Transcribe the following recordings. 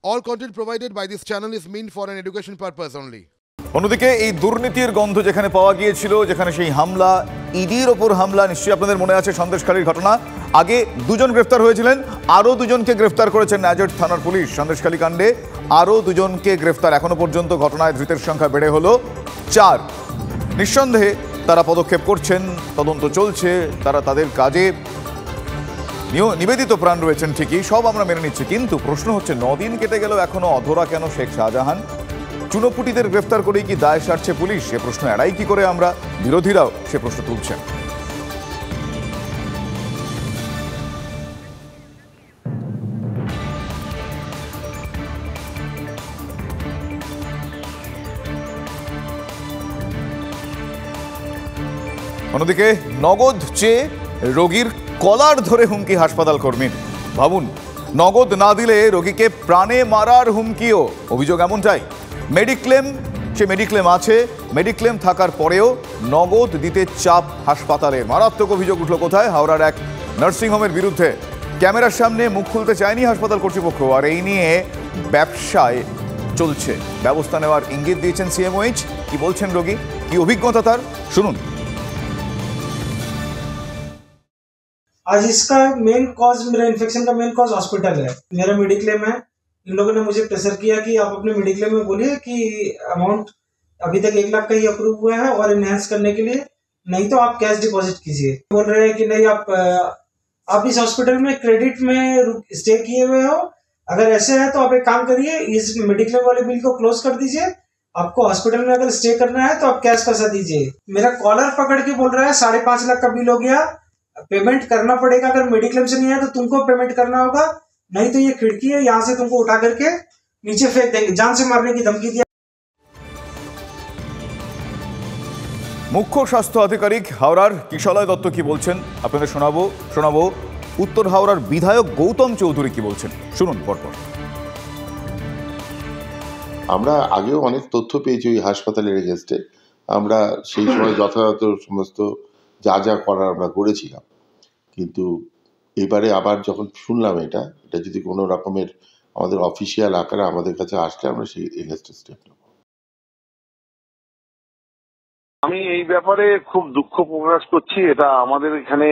All content provided by this channel is meant for an education purpose only. অন্যদিকে এই দুর্নীতির গন্ধ যেখানে পাওয়া গিয়েছিল, যেখানে সেই হামলা, ইডির ওপর হামলা, নিশ্চয়ই আপনাদের মনে আছে সন্দেশখালীর ঘটনা। আগে দুজন গ্রেফতার হয়েছিলেন, আরও দুজনকে গ্রেফতার করেছেন ন্যাজট থানার পুলিশ। সন্দেশখালী কাণ্ডে আরও দুজনকে গ্রেফতার। এখনো পর্যন্ত ঘটনায় ধৃতের সংখ্যা বেড়ে হলো 4। নিঃসন্দেহে তারা পদক্ষেপ করছেন, তদন্ত চলছে, তারা তাদের কাজে নিবেদিত প্রাণ রয়েছেন ঠিকই, সব আমরা মেনে নিচ্ছি। কিন্তু প্রশ্ন হচ্ছে 9 দিন কেটে গেল, এখনো অধরা কেন শেখ শাহজাহান? চুনোপুটিদের গ্রেফতার করেই কি দায় সারছে পুলিশ? সে প্রশ্ন এড়াই কি করে আমরা? বিরোধীরাও সে প্রশ্ন তুলছেন। অন্যদিকে নগদ চেয়ে রোগীর কলার ধরে হুমকি হাসপাতাল কর্মীর। ভাবুন, নগদ না দিলে রোগীকে প্রাণে মারার হুমকিও। অভিযোগ এমনটাই। মেডিক্লেম আছে, মেডিক্লেম থাকার পরেও নগদ দিতে চাপ হাসপাতালে। মারাত্মক অভিযোগ উঠল কোথায়? হাওড়ার এক নার্সিংহোমের বিরুদ্ধে। ক্যামেরার সামনে মুখ খুলতে চায়নি হাসপাতাল কর্তৃপক্ষ, আর এই নিয়ে ব্যবসায় চলছে। ব্যবস্থা নেওয়ার ইঙ্গিত দিয়েছেন সিএমওএইচ। কি বলছেন রোগী, কি অভিজ্ঞতা তার, শুনুন। आज इसका मेन कॉज, मेरा इन्फेक्शन का मेन कॉज हॉस्पिटल है। मेरा मेडिक्लेम है। इन लोगों ने मुझे प्रेशर किया कि आप अपने मेडिक्लेम में बोलिए कि अमाउंट अभी तक 1 लाख का ही अप्रूव हुआ है और इनहेंस करने के लिए, नहीं तो आप कैश डिपॉजिट कीजिए। बोल रहे हैं कि नहीं, आप इस हॉस्पिटल में क्रेडिट में स्टे किए हुए हो। अगर ऐसे है तो आप एक काम करिए, इस मेडिक्लेम वाले बिल को क्लोज कर दीजिए। आपको हॉस्पिटल में अगर स्टे करना है तो आप कैश पैसा दीजिए। मेरा कॉलर पकड़ के बोल रहा है 5.5 लाख का बिल हो गया, पेमेंट करना पड़ेगा। अगर मेडिक्लेम से नहीं है तो तुमको पेमेंट करना होगा, नहीं तो ये खिड़की है, यहाँ से तुमको उठा करके नीचे फेंक देंगे। जान से मारने की धमकी दिया। মুখ্য স্বাস্থ্য আধিকারিক হাওড়ার কিশলয় দত্ত কি বলছেন আপনাদের শোনাবো। উত্তর হাওড়ার বিধায়ক গৌতম চৌধুরী কি বলছেন, শুনুন পরপর। আমরা আগেও অনেক তথ্য পেয়েছি ওই হাসপাতালের এগেনস্টে। আমরা সেই সময় যথাযথ সমস্ত যা করার আমরা করেছিলাম, কিন্তু এবারে আবার যখন শুনলাম এটা যদি কোনো রকমের আমাদের অফিসিয়াল আকারে আমাদের কাছে আসলে আমরা সেই এগেনস্টে স্টেপ নেব। আমি এই ব্যাপারে খুব দুঃখ প্রকাশ করছি। এটা আমাদের এখানে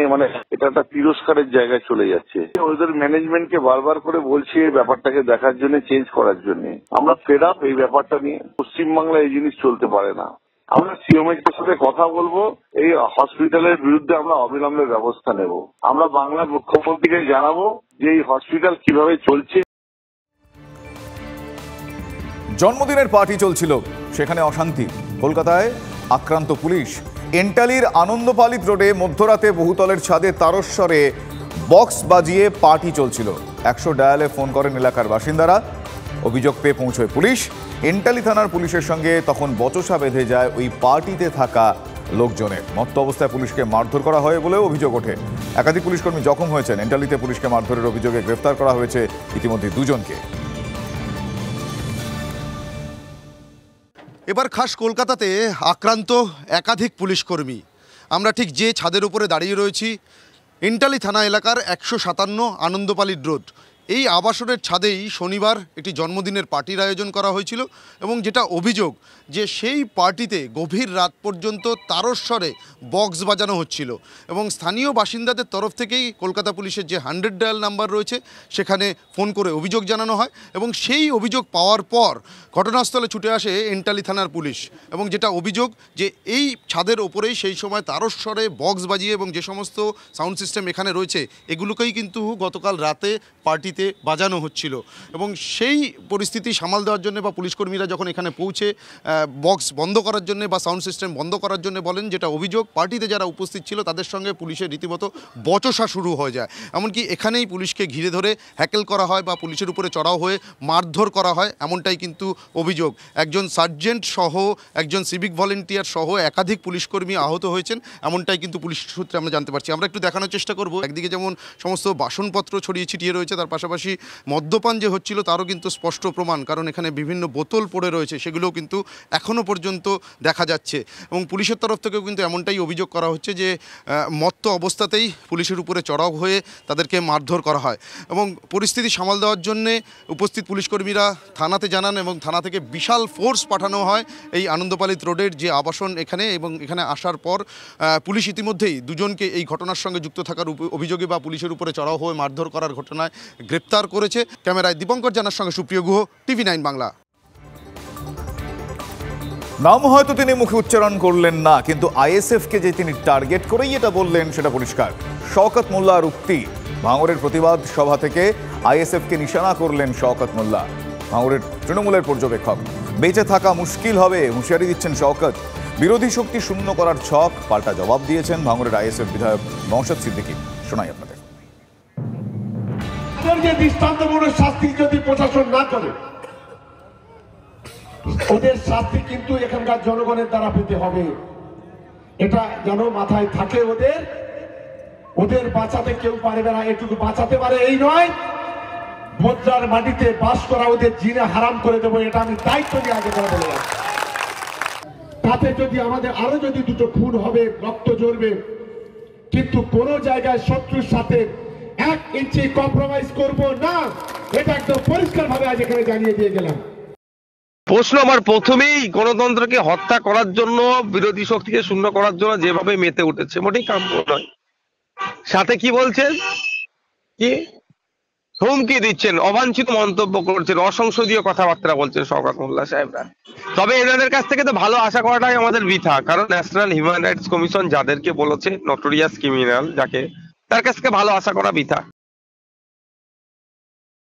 এটা একটা তিরস্কারের জায়গায় চলে যাচ্ছে। ওদের ম্যানেজমেন্টকে বারবার করে বলছি এই ব্যাপারটাকে দেখার জন্য, চেঞ্জ করার জন্য। আমরা ফেড আপ এই ব্যাপারটা নিয়ে। পশ্চিমবাংলায় এই জিনিস চলতে পারে না। আমরা সিএমএইচের সাথে কথা বলবো, এই হসপিটালের বিরুদ্ধে আমরা অবিলম্বে ব্যবস্থা নেব। আমরা বাংলার মুখ্যমন্ত্রীকে জানাবো যে এই হসপিটাল কিভাবে চলছে। জন্মদিনের পার্টি চলছিল, সেখানে অশান্তি। কলকাতায় আক্রান্ত পুলিশ। এন্টালির আনন্দপালিত রোডে মধ্যরাতে বহুতলের ছাদে তারস্বরে বক্স বাজিয়ে পার্টি চলছিল। 100 ডায়ালে ফোন করেন এলাকার বাসিন্দারা। অভিযোগ পেয়ে পৌঁছয় পুলিশ। এন্টালি থানার পুলিশের সঙ্গে তখন বচসা বেঁধে যায় ওই পার্টিতে থাকা লোকজনের। মত্ত অবস্থায় পুলিশকে মারধর করা হয় বলেও অভিযোগ ওঠে। একাধিক পুলিশকর্মী জখম হয়েছেন। এন্টালিতে পুলিশকে মারধরের অভিযোগে গ্রেফতার করা হয়েছে ইতিমধ্যে 2 জনকে। এবার খাস কলকাতাতে আক্রান্ত একাধিক পুলিশকর্মী। আমরা ঠিক যে ছাদের উপরে দাঁড়িয়ে রয়েছি, এন্টালি থানা এলাকার 157 আনন্দপালিত রোড। এই আবাসনের ছাদেই শনিবার একটি জন্মদিনের পার্টির আয়োজন করা হয়েছিল, এবং যেটা অভিযোগ যে সেই পার্টিতে গভীর রাত পর্যন্ত তারস্বরে বক্স বাজানো হচ্ছিল, এবং স্থানীয় বাসিন্দাদের তরফ থেকেই কলকাতা পুলিশের যে 100 ডায়াল নাম্বার রয়েছে সেখানে ফোন করে অভিযোগ জানানো হয়, এবং সেই অভিযোগ পাওয়ার পর ঘটনাস্থলে ছুটে আসে এন্টালি থানার পুলিশ। এবং যেটা অভিযোগ যে এই ছাদের ওপরেই সেই সময় তারস্বরে বক্স বাজিয়ে এবং যে সমস্ত সাউন্ড সিস্টেম এখানে রয়েছে এগুলোকেই কিন্তু গতকাল রাতে পার্টিতে বাজানো হচ্ছিল। এবং সেই পরিস্থিতি সামাল দেওয়ার জন্য বা পুলিশকর্মীরা যখন এখানে পৌঁছে বক্স বন্ধ করার জন্য বা সাউন্ড সিস্টেম বন্ধ করার জন্য বলেন, যেটা অভিযোগ পার্টিতে যারা উপস্থিত ছিল তাদের সঙ্গে পুলিশের রীতিমতো বচসা শুরু হয়ে যায়। এমনকি এখানেই পুলিশকে ঘিরে ধরে হ্যাকেল করা হয় বা পুলিশের উপরে চড়াও হয়ে মারধর করা হয়, এমনটাই কিন্তু অভিযোগ। একজন সার্জেন্ট সহ একজন সিভিক ভলেন্টিয়ার সহ একাধিক পুলিশকর্মী আহত হয়েছেন, এমনটাই কিন্তু পুলিশ সূত্রে আমরা জানতে পারছি। আমরা একটু দেখানোর চেষ্টা করব। একদিকে যেমন সমস্ত বাসনপত্র ছড়িয়ে ছিটিয়ে রয়েছে, তার পাশাপাশি পাশাপাশি মদ্যপান যে হচ্ছিল তারও কিন্তু স্পষ্ট প্রমাণ, কারণ এখানে বিভিন্ন বোতল পড়ে রয়েছে, সেগুলোও কিন্তু এখনও পর্যন্ত দেখা যাচ্ছে। এবং পুলিশের তরফ থেকেও কিন্তু এমনটাই অভিযোগ করা হচ্ছে যে মত্ত অবস্থাতেই পুলিশের উপরে চড়াও হয়ে তাদেরকে মারধর করা হয়। এবং পরিস্থিতি সামাল দেওয়ার জন্যে উপস্থিত পুলিশকর্মীরা থানাতে জানান এবং থানা থেকে বিশাল ফোর্স পাঠানো হয় এই আনন্দপালিত রোডের যে আবাসন এখানে। এবং এখানে আসার পর পুলিশ ইতিমধ্যেই দুজনকে এই ঘটনার সঙ্গে যুক্ত থাকার অভিযোগে বা পুলিশের উপরে চড়াও হয়ে মারধর করার ঘটনায় গ্রেপ্তার করেছে। ক্যামেরায় দীপঙ্কর জানার সঙ্গে সুপ্রিয় গুহ, টিভি9 বাংলা। নাম হয়তো তিনি মুখে উচ্চারণ করলেন না, কিন্তু আইএসএফকে যে তিনি টার্গেট করেই এটা বললেন সেটা পরিষ্কার। শওকত মোল্লার উক্তি, ভাঙড়ের প্রতিবাদ সভা থেকে আইএসএফকে নিশানা করলেন শওকত মোল্লা। ভাঙড়ের তৃণমূলের পর্যবেক্ষক, বেঁচে থাকা মুশকিল হবে হুঁশিয়ারি দিচ্ছেন শওকত। বিরোধী শক্তি শূন্য করার ছক পাল্টা জবাব দিয়েছেন ভাঙড়ের আইএসএফ বিধায়ক নওশাদ সিদ্দিকী। শোনাই আপনাদের। যে দৃষ্টান্তমূলক শাস্তি যদি প্রশাসন না করে, ওদের শাস্তি কিন্তু এখানকার জনগণের দ্বারা পেতে হবে, এটা যেন মাথায় থাকে। ওদের বাঁচাতে কেউ পারবে না, এটুকু বাঁচাতে পারে এই নয়, বদ্রার মাটিতে বাস করা ওদের জিনে হারাম করে দেবো, এটা আমি দায়িত্ব নিয়ে আগে করে বলে যাচ্ছি। তাতে যদি আমাদের আরো যদি দুটো খুন হবে, রক্ত ঝরবে, কিন্তু কোন জায়গায় শত্রুর সাথে 1 ইঞ্চি কম্প্রোমাইজ করব না, এটা একদম পরিষ্কার ভাবে আজ এখানে জানিয়ে দিয়ে গেলাম। প্রশ্ন আমার প্রথমেই, গণতন্ত্রকে হত্যা করার জন্য, বিরোধী শক্তিকে শূন্য করার জন্য যেভাবে মেতে উঠেছে মোটেই কাম্য নয়। সাথে কি বলছেন, কি হুমকি দিচ্ছেন, অবাঞ্ছিত মন্তব্য করছেন, অসংসদীয় কথাবার্তা বলছেন শওকত মোল্লা সাহেবরা। তবে এনাদের কাছ থেকে তো ভালো আশা করাটাই আমাদের বৃথা, কারণ ন্যাশনাল হিউম্যান রাইটস কমিশন যাদেরকে বলেছে নটোরিয়াস ক্রিমিনাল, যাকে, তার কাছ থেকে ভালো আশা করা বৃথা।